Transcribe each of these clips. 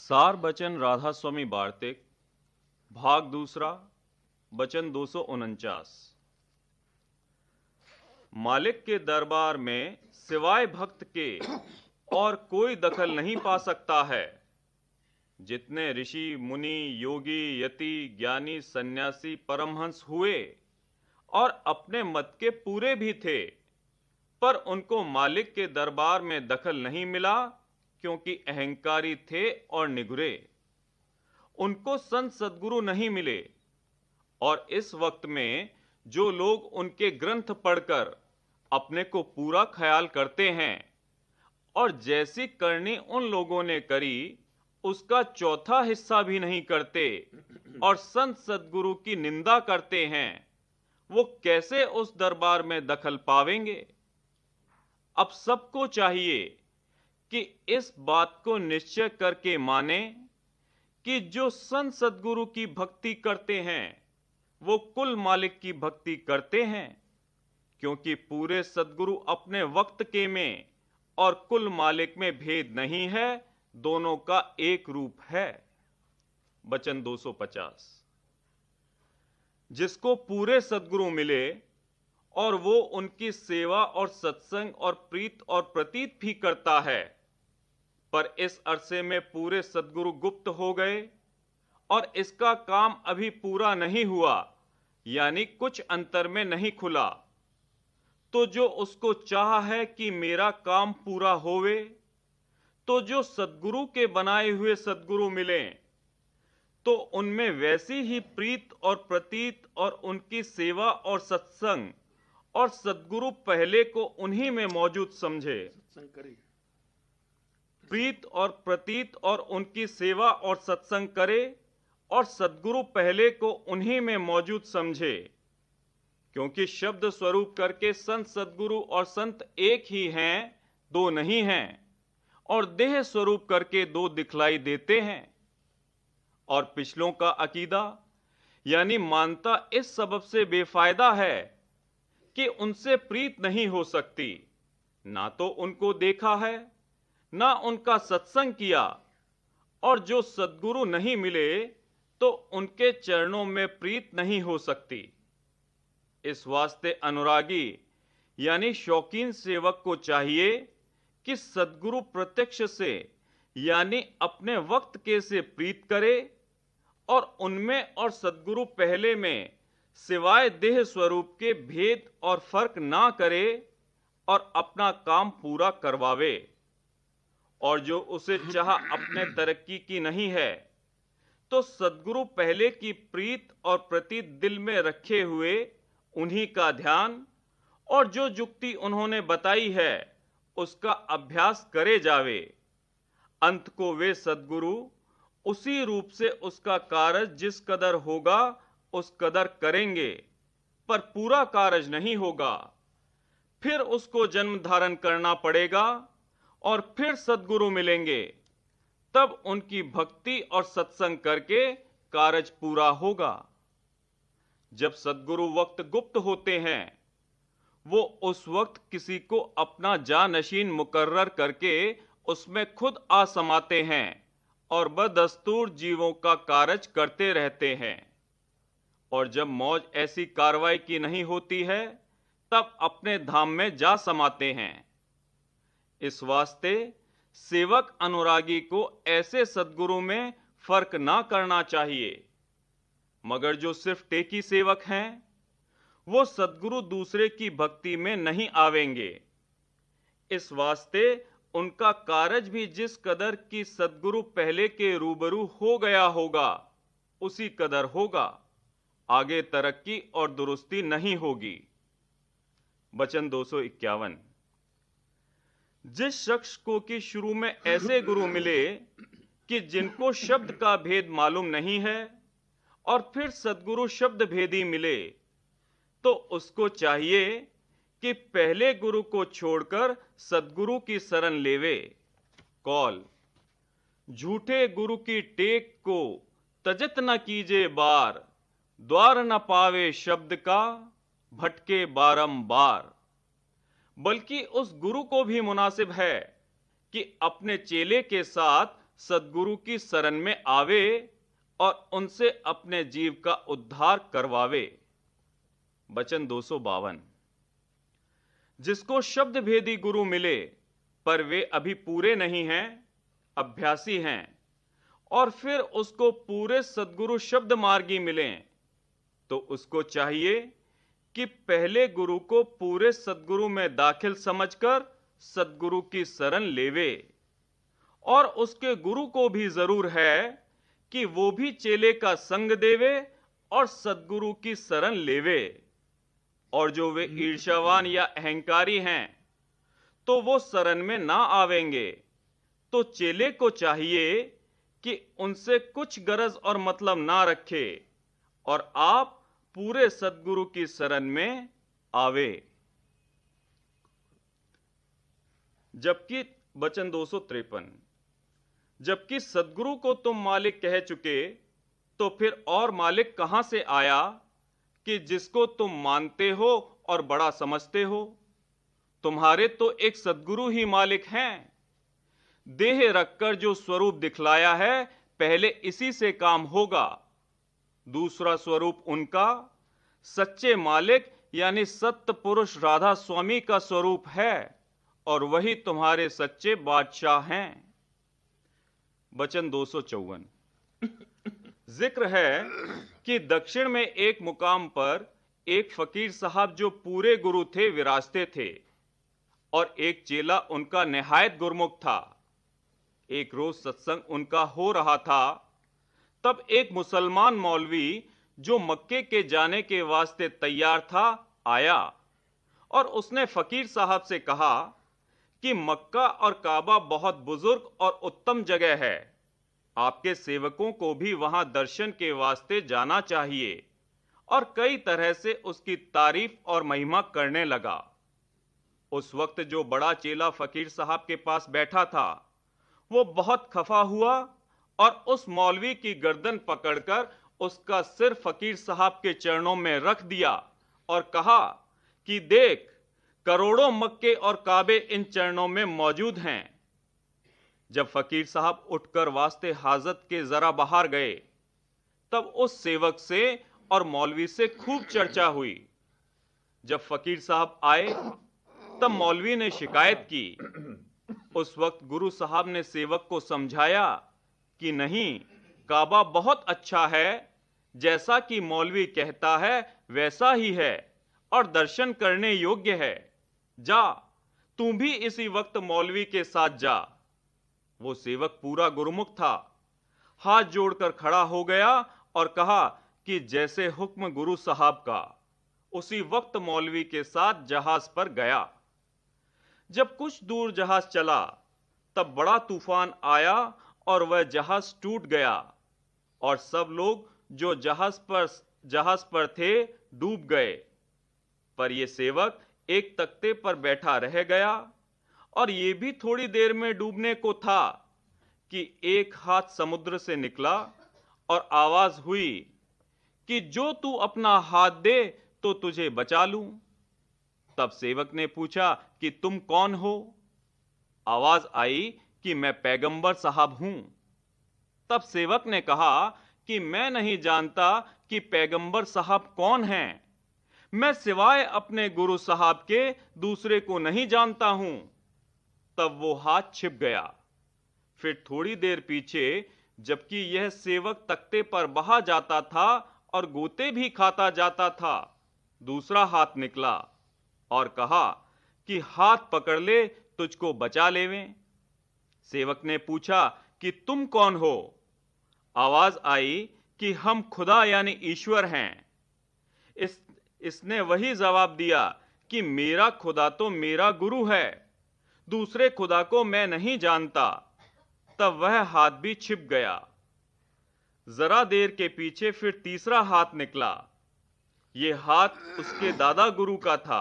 सार बचन राधा स्वामी वार्तिक भाग दूसरा बचन 249। मालिक के दरबार में सिवाय भक्त के और कोई दखल नहीं पा सकता है। जितने ऋषि मुनि योगी यति ज्ञानी सन्यासी परमहंस हुए और अपने मत के पूरे भी थे, पर उनको मालिक के दरबार में दखल नहीं मिला, क्योंकि अहंकारी थे और निगुरे। उनको संत सद्गुरु नहीं मिले। और इस वक्त में जो लोग उनके ग्रंथ पढ़कर अपने को पूरा ख्याल करते हैं और जैसी करनी उन लोगों ने करी उसका चौथा हिस्सा भी नहीं करते और संत सद्गुरु की निंदा करते हैं, वो कैसे उस दरबार में दखल पावेंगे? अब सबको चाहिए कि इस बात को निश्चय करके माने कि जो संत सद्गुरु की भक्ति करते हैं वो कुल मालिक की भक्ति करते हैं, क्योंकि पूरे सद्गुरु अपने वक्त के में और कुल मालिक में भेद नहीं है, दोनों का एक रूप है। बचन 250। जिसको पूरे सद्गुरु मिले और वो उनकी सेवा और सत्संग और प्रीत और प्रतीत भी करता है, पर इस अरसे में पूरे सद्गुरु गुप्त हो गए और इसका काम अभी पूरा नहीं हुआ, यानी कुछ अंतर में नहीं खुला, तो जो उसको चाह है कि मेरा काम पूरा होवे, तो जो सद्गुरु के बनाए हुए सद्गुरु मिलें तो उनमें वैसी ही प्रीत और प्रतीत और उनकी सेवा और सत्संग और सद्गुरु पहले को उन्हीं में मौजूद समझे। प्रीत और प्रतीत और उनकी सेवा और सत्संग करे और सद्गुरु पहले को उन्हीं में मौजूद समझे, क्योंकि शब्द स्वरूप करके संत सद्गुरु और संत एक ही हैं, दो नहीं हैं, और देह स्वरूप करके दो दिखलाई देते हैं। और पिछलों का अकीदा यानी मानता इस सबब से बेफायदा है कि उनसे प्रीत नहीं हो सकती, ना तो उनको देखा है ना उनका सत्संग किया, और जो सद्गुरु नहीं मिले तो उनके चरणों में प्रीत नहीं हो सकती। इस वास्ते अनुरागी यानी शौकीन सेवक को चाहिए कि सद्गुरु प्रत्यक्ष से यानी अपने वक्त के से प्रीत करे और उनमें और सद्गुरु पहले में सिवाय देह स्वरूप के भेद और फर्क ना करे और अपना काम पूरा करवावे। और जो उसे चाह अपने तरक्की की नहीं है तो सद्गुरु पहले की प्रीत और प्रतीत दिल में रखे हुए उन्हीं का ध्यान और जो जुक्ति उन्होंने बताई है उसका अभ्यास करे जावे। अंत को वे सद्गुरु उसी रूप से उसका कार्य जिस कदर होगा उस कदर करेंगे, पर पूरा कार्य नहीं होगा। फिर उसको जन्म धारण करना पड़ेगा और फिर सद्गुरु मिलेंगे, तब उनकी भक्ति और सत्संग करके कार्य पूरा होगा। जब सद्गुरु वक्त गुप्त होते हैं वो उस वक्त किसी को अपना जानशीन मुकर्रर करके उसमें खुद आ समाते हैं और बदस्तूर जीवों का कार्य करते रहते हैं। और जब मौज ऐसी कार्रवाई की नहीं होती है तब अपने धाम में जा समाते हैं। इस वास्ते सेवक अनुरागी को ऐसे सद्गुरु में फर्क ना करना चाहिए, मगर जो सिर्फ टेकी सेवक हैं वो सद्गुरु दूसरे की भक्ति में नहीं आवेंगे। इस वास्ते उनका कारज भी जिस कदर की सद्गुरु पहले के रूबरू हो गया होगा उसी कदर होगा, आगे तरक्की और दुरुस्ती नहीं होगी। बचन 251। जिस शख्स को कि शुरू में ऐसे गुरु मिले कि जिनको शब्द का भेद मालूम नहीं है और फिर सद्गुरु शब्द भेदी मिले, तो उसको चाहिए कि पहले गुरु को छोड़कर सद्गुरु की शरण लेवे। कौल झूठे गुरु की टेक को तजत न कीजे बार, द्वार न पावे शब्द का भटके बारंबार। बल्कि उस गुरु को भी मुनासिब है कि अपने चेले के साथ सद्गुरु की शरण में आवे और उनसे अपने जीव का उद्धार करवावे। वचन 252। जिसको शब्द भेदी गुरु मिले, पर वे अभी पूरे नहीं हैं, अभ्यासी हैं, और फिर उसको पूरे सद्गुरु शब्द मार्गी मिलें, तो उसको चाहिए कि पहले गुरु को पूरे सद्गुरु में दाखिल समझकर सद्गुरु की शरण लेवे। और उसके गुरु को भी जरूर है कि वो भी चेले का संग देवे और सद्गुरु की शरण लेवे। और जो वे ईर्ष्यावान या अहंकारी हैं, तो वो शरण में ना आवेंगे। तो चेले को चाहिए कि उनसे कुछ गरज और मतलब ना रखे और आप पूरे सद्गुरु की शरण में आवे। जबकि वचन 253, जबकि सद्गुरु को तुम मालिक कह चुके, तो फिर और मालिक कहां से आया कि जिसको तुम मानते हो और बड़ा समझते हो? तुम्हारे तो एक सद्गुरु ही मालिक हैं। देह रखकर जो स्वरूप दिखलाया है, पहले इसी से काम होगा। दूसरा स्वरूप उनका सच्चे मालिक यानी सत्य पुरुष राधा स्वामी का स्वरूप है, और वही तुम्हारे सच्चे बादशाह हैं। वचन 254। जिक्र है कि दक्षिण में एक मुकाम पर एक फकीर साहब जो पूरे गुरु थे विराजते थे, और एक चेला उनका निहायत गुरमुख था। एक रोज सत्संग उनका हो रहा था, तब एक मुसलमान मौलवी जो मक्के के जाने के वास्ते तैयार था आया, और उसने फकीर साहब से कहा कि मक्का और काबा बहुत बुजुर्ग और उत्तम जगह है, आपके सेवकों को भी वहां दर्शन के वास्ते जाना चाहिए। और कई तरह से उसकी तारीफ और महिमा करने लगा। उस वक्त जो बड़ा चेला फकीर साहब के पास बैठा था, वो बहुत खफा हुआ और उस मौलवी की गर्दन पकड़कर उसका सिर फकीर साहब के चरणों में रख दिया और कहा कि देख, करोड़ों मक्के और काबे इन चरणों में मौजूद हैं। जब फकीर साहब उठकर वास्ते हाजत के जरा बाहर गए, तब उस सेवक से और मौलवी से खूब चर्चा हुई। जब फकीर साहब आए, तब मौलवी ने शिकायत की। उस वक्त गुरु साहब ने सेवक को समझाया कि नहीं, काबा बहुत अच्छा है, जैसा कि मौलवी कहता है वैसा ही है और दर्शन करने योग्य है। जा, तू भी इसी वक्त मौलवी के साथ जा। वो सेवक पूरा गुरुमुख था, हाथ जोड़कर खड़ा हो गया और कहा कि जैसे हुक्म गुरु साहब का। उसी वक्त मौलवी के साथ जहाज पर गया। जब कुछ दूर जहाज चला, तब बड़ा तूफान आया और वह जहाज टूट गया, और सब लोग जो जहाज पर थे डूब गए। पर यह सेवक एक तख्ते पर बैठा रह गया, और ये भी थोड़ी देर में डूबने को था कि एक हाथ समुद्र से निकला और आवाज हुई कि जो तू अपना हाथ दे तो तुझे बचा लूं। तब सेवक ने पूछा कि तुम कौन हो? आवाज आई कि मैं पैगंबर साहब हूं। तब सेवक ने कहा कि मैं नहीं जानता कि पैगंबर साहब कौन हैं। मैं सिवाय अपने गुरु साहब के दूसरे को नहीं जानता हूं। तब वो हाथ छिप गया। फिर थोड़ी देर पीछे, जबकि यह सेवक तख्ते पर बहा जाता था और गोते भी खाता जाता था, दूसरा हाथ निकला और कहा कि हाथ पकड़ ले, तुझको बचा लेवें। सेवक ने पूछा कि तुम कौन हो? आवाज आई कि हम खुदा यानी ईश्वर हैं। इसने वही जवाब दिया कि मेरा खुदा तो मेरा गुरु है, दूसरे खुदा को मैं नहीं जानता। तब वह हाथ भी छिप गया। जरा देर के पीछे फिर तीसरा हाथ निकला। यह हाथ उसके दादा गुरु का था।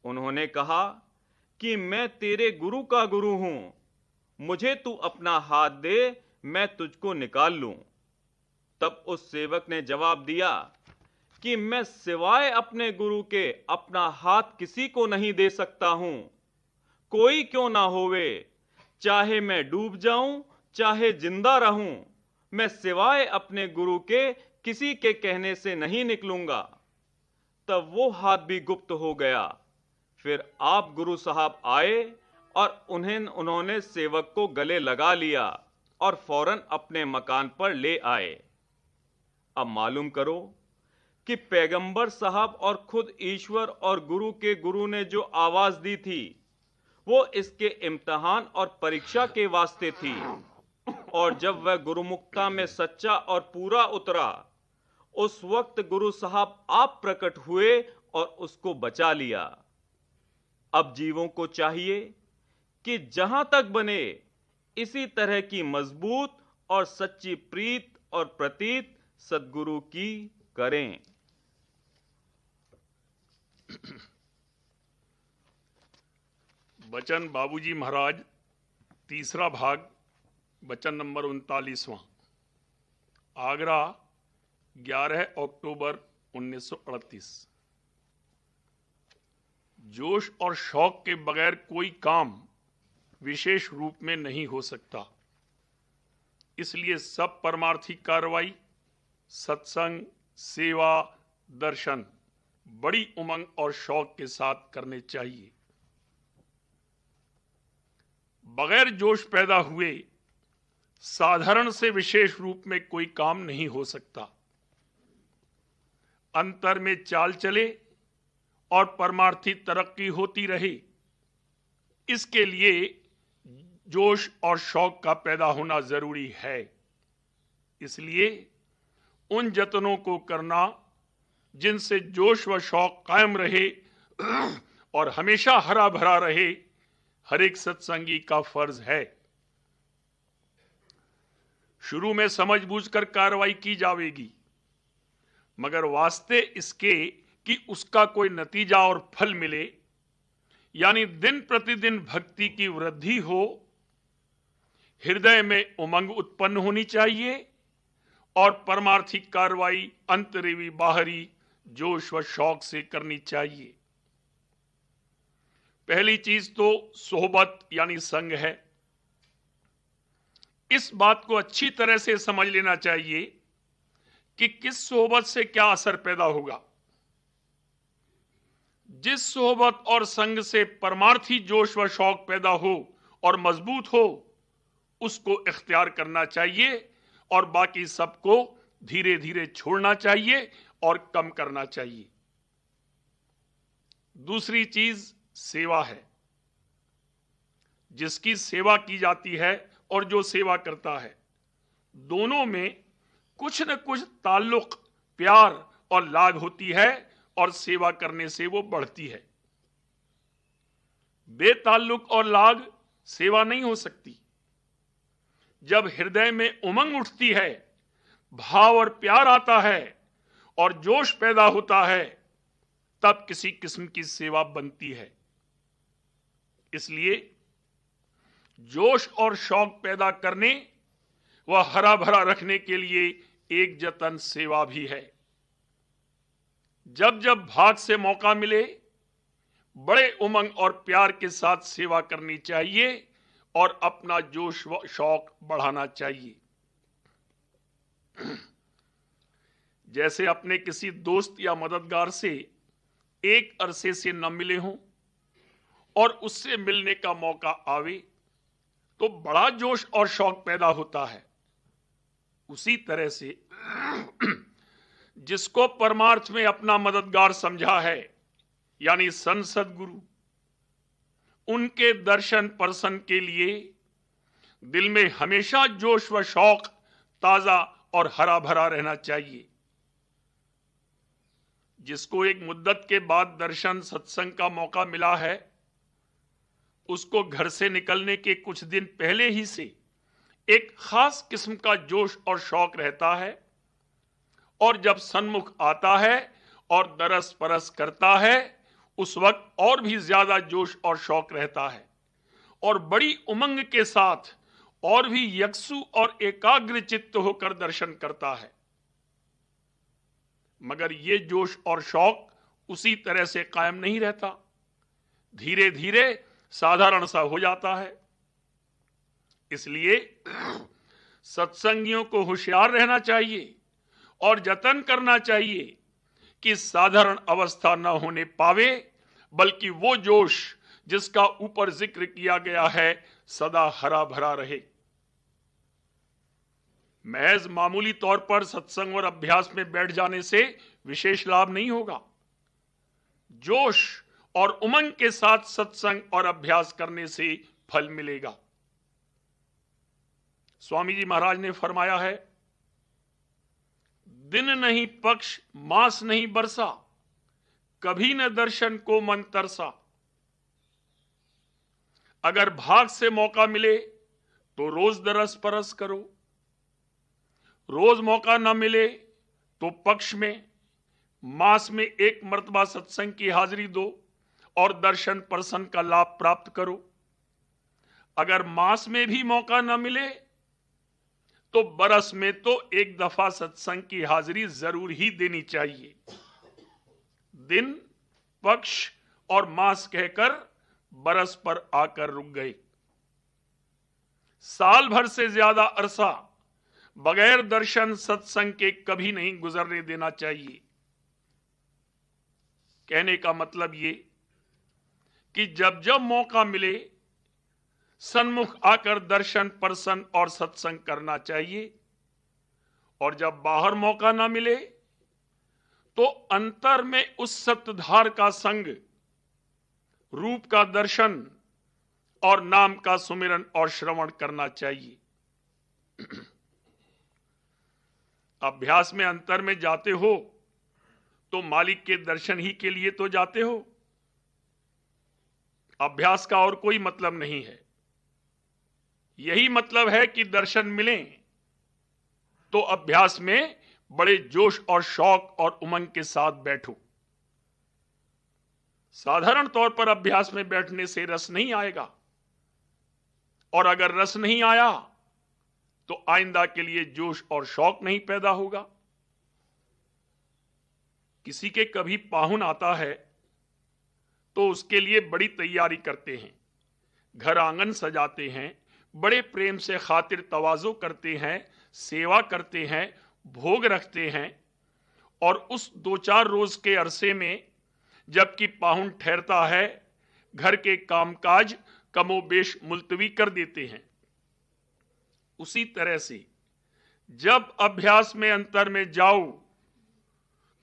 उन्होंने कहा कि मैं तेरे गुरु का गुरु हूं, मुझे तू अपना हाथ दे, मैं तुझको निकाल लूं। तब उस सेवक ने जवाब दिया कि मैं सिवाय अपने गुरु के अपना हाथ किसी को नहीं दे सकता हूं, कोई क्यों ना होवे, चाहे मैं डूब जाऊं चाहे जिंदा रहूं, मैं सिवाय अपने गुरु के किसी के कहने से नहीं निकलूंगा। तब वो हाथ भी गुप्त हो गया। फिर आप गुरु साहब आए और उन्होंने सेवक को गले लगा लिया और फौरन अपने मकान पर ले आए। अब मालूम करो कि पैगंबर साहब और खुद ईश्वर और गुरु के गुरु ने जो आवाज दी थी, वो इसके इम्तिहान और परीक्षा के वास्ते थी। और जब वह गुरुमुखता में सच्चा और पूरा उतरा, उस वक्त गुरु साहब आप प्रकट हुए और उसको बचा लिया। अब जीवों को चाहिए कि जहां तक बने इसी तरह की मजबूत और सच्ची प्रीत और प्रतीत सद्गुरु की करें। वचन बाबूजी महाराज, तीसरा भाग, वचन नंबर 39वां। आगरा, 11 अक्टूबर 1938। जोश और शौक के बगैर कोई काम विशेष रूप में नहीं हो सकता। इसलिए सब परमार्थी कार्रवाई, सत्संग, सेवा, दर्शन बड़ी उमंग और शौक के साथ करने चाहिए। बगैर जोश पैदा हुए साधारण से विशेष रूप में कोई काम नहीं हो सकता। अंतर में चाल चले और परमार्थी तरक्की होती रहे, इसके लिए जोश और शौक का पैदा होना जरूरी है। इसलिए उन जतनों को करना जिनसे जोश व शौक कायम रहे और हमेशा हरा भरा रहे, हर एक सत्संगी का फर्ज है। शुरू में समझबूझ कर कार्रवाई की जाएगी, मगर वास्ते इसके कि उसका कोई नतीजा और फल मिले, यानी दिन प्रतिदिन भक्ति की वृद्धि हो, हृदय में उमंग उत्पन्न होनी चाहिए और परमार्थी कार्रवाई अंतरीवी बाहरी जोश व शौक से करनी चाहिए। पहली चीज तो सोहबत यानी संग है। इस बात को अच्छी तरह से समझ लेना चाहिए कि किस सोहबत से क्या असर पैदा होगा। जिस सोहबत और संग से परमार्थी जोश व शौक पैदा हो और मजबूत हो, उसको इख्तियार करना चाहिए और बाकी सबको धीरे धीरे छोड़ना चाहिए और कम करना चाहिए। दूसरी चीज सेवा है। जिसकी सेवा की जाती है और जो सेवा करता है, दोनों में कुछ न कुछ ताल्लुक, प्यार और लाग होती है और सेवा करने से वो बढ़ती है। बेताल्लुक और लाग सेवा नहीं हो सकती। जब हृदय में उमंग उठती है, भाव और प्यार आता है और जोश पैदा होता है, तब किसी किस्म की सेवा बनती है। इसलिए जोश और शौक पैदा करने व हरा भरा रखने के लिए एक जतन सेवा भी है। जब जब भाग से मौका मिले, बड़े उमंग और प्यार के साथ सेवा करनी चाहिए और अपना जोश व शौक बढ़ाना चाहिए। जैसे अपने किसी दोस्त या मददगार से एक अरसे से न मिले हों और उससे मिलने का मौका आवे तो बड़ा जोश और शौक पैदा होता है। उसी तरह से जिसको परमार्थ में अपना मददगार समझा है, यानी संत सद्गुरु, उनके दर्शन परसन के लिए दिल में हमेशा जोश व शौक ताजा और हरा भरा रहना चाहिए। जिसको एक मुद्दत के बाद दर्शन सत्संग का मौका मिला है, उसको घर से निकलने के कुछ दिन पहले ही से एक खास किस्म का जोश और शौक रहता है, और जब सन्मुख आता है और दरस परस करता है, उस वक्त और भी ज्यादा जोश और शौक रहता है और बड़ी उमंग के साथ और भी यकसु और एकाग्र चित्त होकर दर्शन करता है। मगर ये जोश और शौक उसी तरह से कायम नहीं रहता, धीरे धीरे साधारण सा हो जाता है। इसलिए सत्संगियों को होशियार रहना चाहिए और जतन करना चाहिए कि साधारण अवस्था न होने पावे, बल्कि वो जोश जिसका ऊपर जिक्र किया गया है सदा हरा भरा रहे। महज मामूली तौर पर सत्संग और अभ्यास में बैठ जाने से विशेष लाभ नहीं होगा। जोश और उमंग के साथ सत्संग और अभ्यास करने से फल मिलेगा। स्वामी जी महाराज ने फरमाया है, दिन नहीं पक्ष मास नहीं बरसा, कभी न दर्शन को मन तरसा। अगर भाग से मौका मिले तो रोज दरस परस करो, रोज मौका न मिले तो पक्ष में मास में एक मर्तबा सत्संग की हाजिरी दो और दर्शन परसन का लाभ प्राप्त करो। अगर मास में भी मौका न मिले तो बरस में तो एक दफा सत्संग की हाजिरी जरूर ही देनी चाहिए। दिन, पक्ष और मास कहकर बरस पर आकर रुक गए। साल भर से ज्यादा अरसा बगैर दर्शन सत्संग के कभी नहीं गुजरने देना चाहिए। कहने का मतलब ये कि जब जब मौका मिले सन्मुख आकर दर्शन परसन और सत्संग करना चाहिए, और जब बाहर मौका ना मिले तो अंतर में उस सत्धार का संग, रूप का दर्शन और नाम का सुमिरन और श्रवण करना चाहिए। अभ्यास में अंतर में जाते हो तो मालिक के दर्शन ही के लिए तो जाते हो। अभ्यास का और कोई मतलब नहीं है। यही मतलब है कि दर्शन मिले तो अभ्यास में बड़े जोश और शौक और उमंग के साथ बैठो। साधारण तौर पर अभ्यास में बैठने से रस नहीं आएगा, और अगर रस नहीं आया तो आइंदा के लिए जोश और शौक नहीं पैदा होगा। किसी के कभी पाहुन आता है तो उसके लिए बड़ी तैयारी करते हैं, घर आंगन सजाते हैं, बड़े प्रेम से खातिर तवाज़ो करते हैं, सेवा करते हैं, भोग रखते हैं, और उस 2-4 रोज के अरसे में जबकि पाहुन ठहरता है, घर के कामकाज कमोबेश मुलतवी कर देते हैं। उसी तरह से जब अभ्यास में अंतर में जाओ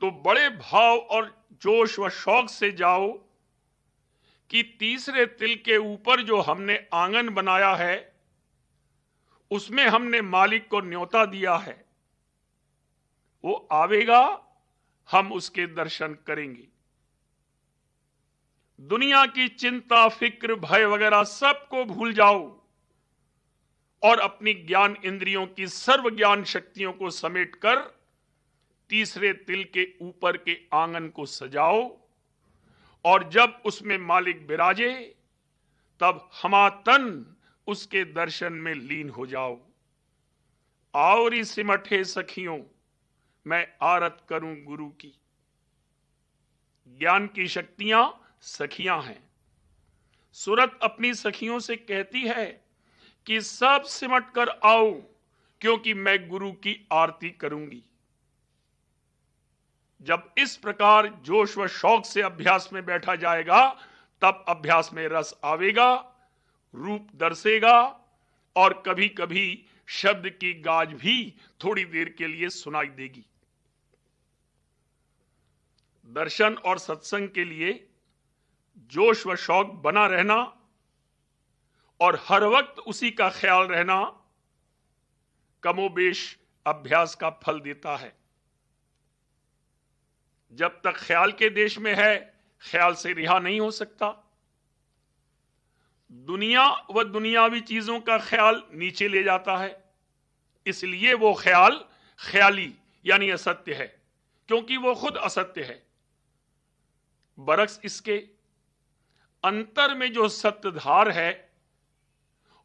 तो बड़े भाव और जोश व शौक से जाओ कि तीसरे तिल के ऊपर जो हमने आंगन बनाया है उसमें हमने मालिक को न्योता दिया है, वो आवेगा, हम उसके दर्शन करेंगे। दुनिया की चिंता, फिक्र, भय वगैरह सबको भूल जाओ और अपनी ज्ञान इंद्रियों की सर्व ज्ञान शक्तियों को समेटकर तीसरे तिल के ऊपर के आंगन को सजाओ, और जब उसमें मालिक विराजे तब हमातन उसके दर्शन में लीन हो जाओ। आवरी सिमटे सखियों, मैं आरत करूं गुरु की। ज्ञान की शक्तियां सखियां हैं। सूरत अपनी सखियों से कहती है कि सब सिमट कर आओ, क्योंकि मैं गुरु की आरती करूंगी। जब इस प्रकार जोश व शौक से अभ्यास में बैठा जाएगा तब अभ्यास में रस आवेगा, रूप दर्शेगा, और कभी कभी शब्द की गाज भी थोड़ी देर के लिए सुनाई देगी। दर्शन और सत्संग के लिए जोश व शौक बना रहना और हर वक्त उसी का ख्याल रहना कमोबेश अभ्यास का फल देता है। जब तक ख्याल के देश में है, ख्याल से रिहा नहीं हो सकता। दुनिया व दुनियावी चीजों का ख्याल नीचे ले जाता है, इसलिए वो ख्याल ख्याली यानी असत्य है, क्योंकि वो खुद असत्य है। बरक्स इसके अंतर में जो सत्यधार है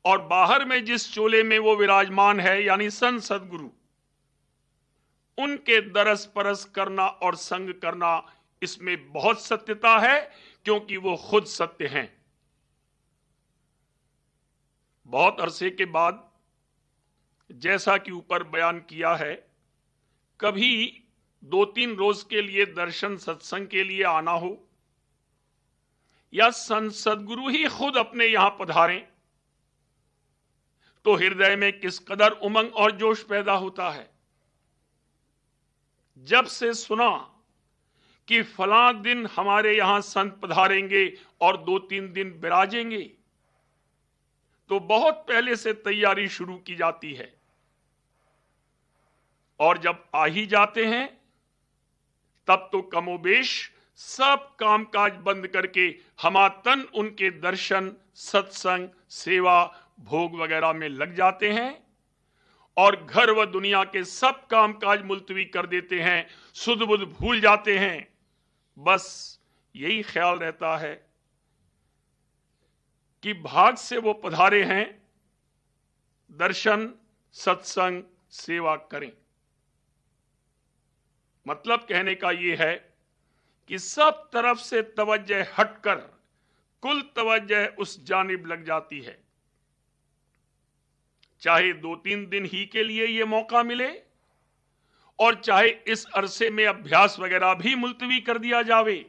और बाहर में जिस चोले में वो विराजमान है यानी संत सदगुरु, उनके दरस परस करना और संग करना, इसमें बहुत सत्यता है, क्योंकि वो खुद सत्य हैं। बहुत अरसे के बाद, जैसा कि ऊपर बयान किया है, कभी 2-3 रोज के लिए दर्शन सत्संग के लिए आना हो या संत सद्गुरु ही खुद अपने यहां पधारें, तो हृदय में किस कदर उमंग और जोश पैदा होता है। जब से सुना कि फलां दिन हमारे यहां संत पधारेंगे और 2-3 दिन विराजेंगे, तो बहुत पहले से तैयारी शुरू की जाती है। और जब आ ही जाते हैं, तब तो कमोबेश सब कामकाज बंद करके हमातन उनके दर्शन, सत्संग, सेवा, भोग वगैरह में लग जाते हैं और घर व दुनिया के सब कामकाज मुलतवी कर देते हैं, सुध बुध भूल जाते हैं। बस यही ख्याल रहता है कि भाग से वो पधारे हैं, दर्शन, सत्संग, सेवा करें। मतलब कहने का यह है कि सब तरफ से तवज्जह हटकर कुल तवज्जह उस जानिब लग जाती है। चाहे 2-3 दिन ही के लिए यह मौका मिले और चाहे इस अरसे में अभ्यास वगैरह भी मुलतवी कर दिया जावे,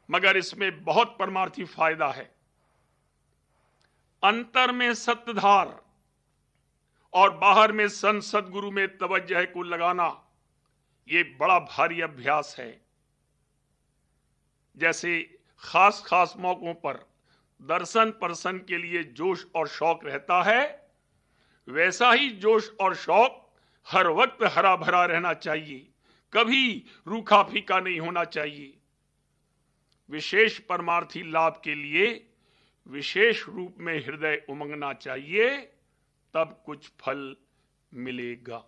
मगर इसमें बहुत परमार्थी फायदा है। अंतर में सत्यधार और बाहर में संत सद्गुरु में तवज्जह को लगाना, ये बड़ा भारी अभ्यास है। जैसे खास खास मौकों पर दर्शन परसन के लिए जोश और शौक रहता है, वैसा ही जोश और शौक हर वक्त हरा भरा रहना चाहिए, कभी रूखा फीका नहीं होना चाहिए। विशेष परमार्थी लाभ के लिए विशेष रूप में हृदय उमंगना चाहिए, तब कुछ फल मिलेगा।